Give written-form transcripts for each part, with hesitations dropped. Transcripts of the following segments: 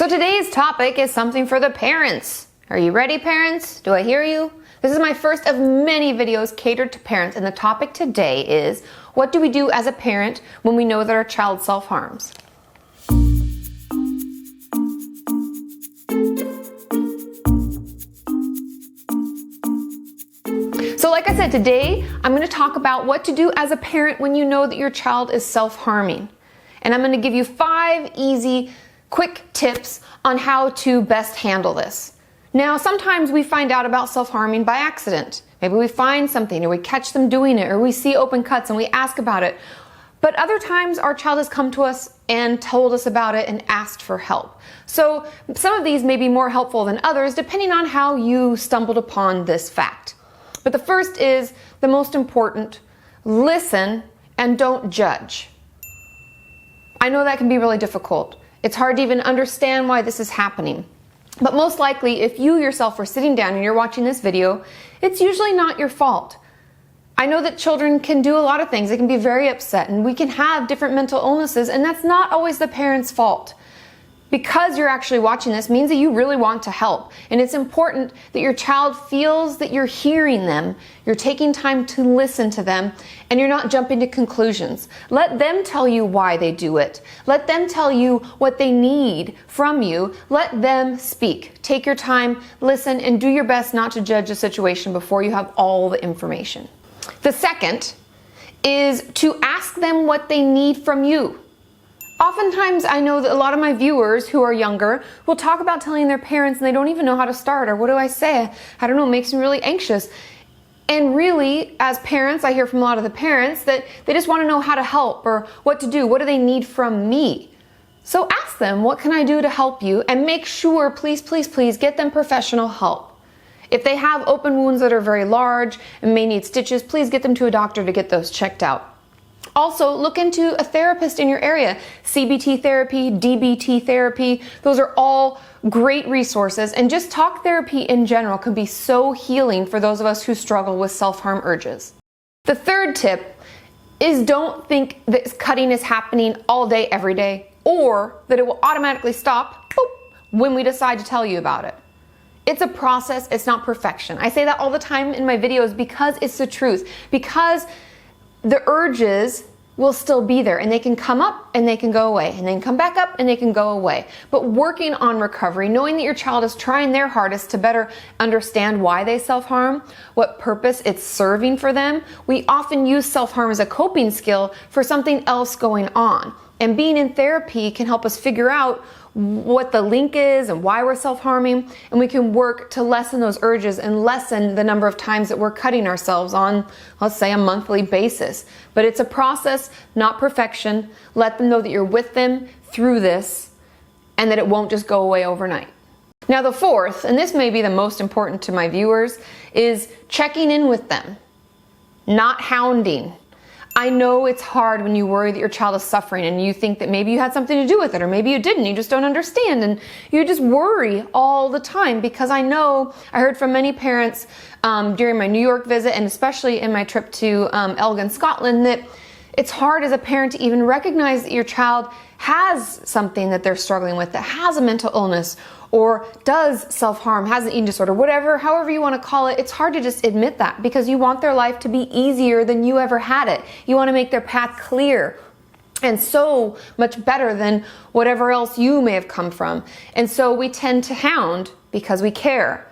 So today's topic is something for the parents. Are you ready, parents? Do I hear you? This is my first of many videos catered to parents, and the topic today is, what do we do as a parent when we know that our child self-harms? So like I said, today I'm going to talk about what to do as a parent when you know that your child is self-harming. And I'm going to give you 5 easy, quick tips on how to best handle this. Now, sometimes we find out about self-harming by accident. Maybe we find something, or we catch them doing it, or we see open cuts and we ask about it. But other times our child has come to us and told us about it and asked for help. So some of these may be more helpful than others depending on how you stumbled upon this fact. But the first is the most important: listen and don't judge. I know that can be really difficult. It's hard to even understand why this is happening. But most likely, if you yourself are sitting down and you're watching this video, it's usually not your fault. I know that children can do a lot of things. They can be very upset, and we can have different mental illnesses, and that's not always the parent's fault. Because you're actually watching this means that you really want to help. And it's important that your child feels that you're hearing them, you're taking time to listen to them, and you're not jumping to conclusions. Let them tell you why they do it. Let them tell you what they need from you. Let them speak. Take your time, listen, and do your best not to judge a situation before you have all the information. The second is to ask them what they need from you. Oftentimes, I know that a lot of my viewers who are younger will talk about telling their parents and they don't even know how to start, or what do I say? I don't know, it makes me really anxious. And really, as parents, I hear from a lot of the parents that they just want to know how to help or what to do. What do they need from me? So ask them, what can I do to help you? And make sure, please, please, please, get them professional help. If they have open wounds that are very large and may need stitches, please get them to a doctor to get those checked out. Also, look into a therapist in your area. CBT therapy, DBT therapy, those are all great resources. And just talk therapy in general can be so healing for those of us who struggle with self-harm urges. The third tip is, don't think that cutting is happening all day, every day, or that it will automatically stop when we decide to tell you about it. It's a process, it's not perfection. I say that all the time in my videos because it's the truth. Because the urges will still be there, and they can come up and they can go away, and then come back up and they can go away. But working on recovery, knowing that your child is trying their hardest to better understand why they self-harm, what purpose it's serving for them. We often use self-harm as a coping skill for something else going on. And being in therapy can help us figure out what the link is and why we're self-harming, and we can work to lessen those urges and lessen the number of times that we're cutting ourselves on, let's say, a monthly basis. But it's a process, not perfection. Let them know that you're with them through this and that it won't just go away overnight. Now the fourth, and this may be the most important to my viewers, is checking in with them, not hounding. I know it's hard when you worry that your child is suffering and you think that maybe you had something to do with it, or maybe you didn't, you just don't understand, and you just worry all the time. Because I know, I heard from many parents during my New York visit, and especially in my trip to Elgin, Scotland, that it's hard as a parent to even recognize that your child has something that they're struggling with, that has a mental illness, or does self-harm, has an eating disorder, whatever, however you want to call it. It's hard to just admit that, because you want their life to be easier than you ever had it. You want to make their path clear and so much better than whatever else you may have come from. And so we tend to hound because we care.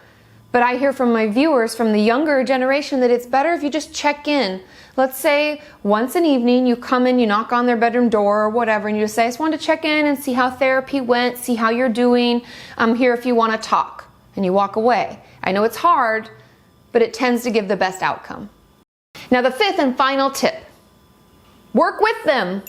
But I hear from my viewers from the younger generation that it's better if you just check in. Let's say once an evening you come in, you knock on their bedroom door or whatever, and you just say, I just wanted to check in and see how therapy went, see how you're doing. I'm here if you want to talk. And you walk away. I know it's hard, but it tends to give the best outcome. Now the fifth and final tip: work with them.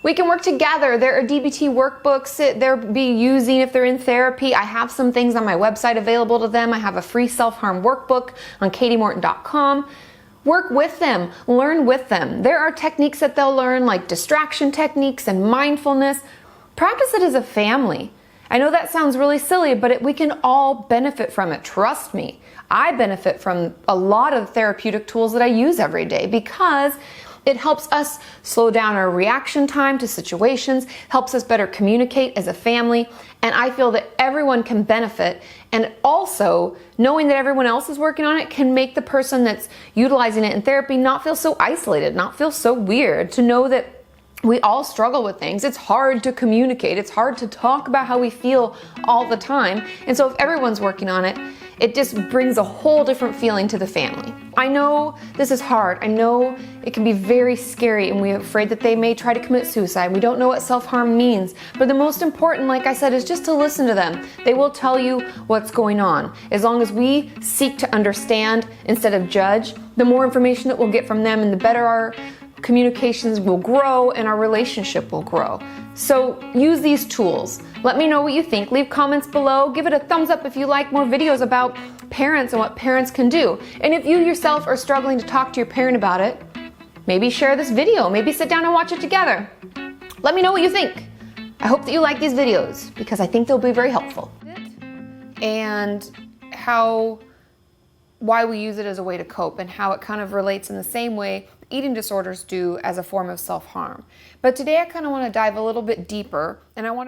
We can work together. There are DBT workbooks that they'll be using if they're in therapy. I have some things on my website available to them. I have a free self-harm workbook on KatiMorton.com. Work with them, learn with them. There are techniques that they'll learn, like distraction techniques and mindfulness. Practice it as a family. I know that sounds really silly, but we can all benefit from it. Trust me. I benefit from a lot of therapeutic tools that I use every day, because It helps us slow down our reaction time to situations, helps us better communicate as a family, and I feel that everyone can benefit. And also, knowing that everyone else is working on it can make the person that's utilizing it in therapy not feel so isolated, not feel so weird, to know that we all struggle with things. It's hard to communicate. It's hard to talk about how we feel all the time. And so if everyone's working on it, it just brings a whole different feeling to the family. I know this is hard. I know it can be very scary, and we're afraid that they may try to commit suicide. We don't know what self-harm means. But the most important, like I said, is just to listen to them. They will tell you what's going on. As long as we seek to understand instead of judge, the more information that we'll get from them and the better our communications will grow and our relationship will grow. So use these tools. Let me know what you think. Leave comments below. Give it a thumbs up if you like more videos about parents and what parents can do. And if you yourself are struggling to talk to your parent about it, maybe share this video. Maybe sit down and watch it together. Let me know what you think. I hope that you like these videos because I think they'll be very helpful. And why we use it as a way to cope, and how it kind of relates in the same way eating disorders do as a form of self-harm. But today I kind of want to dive a little bit deeper, and I want to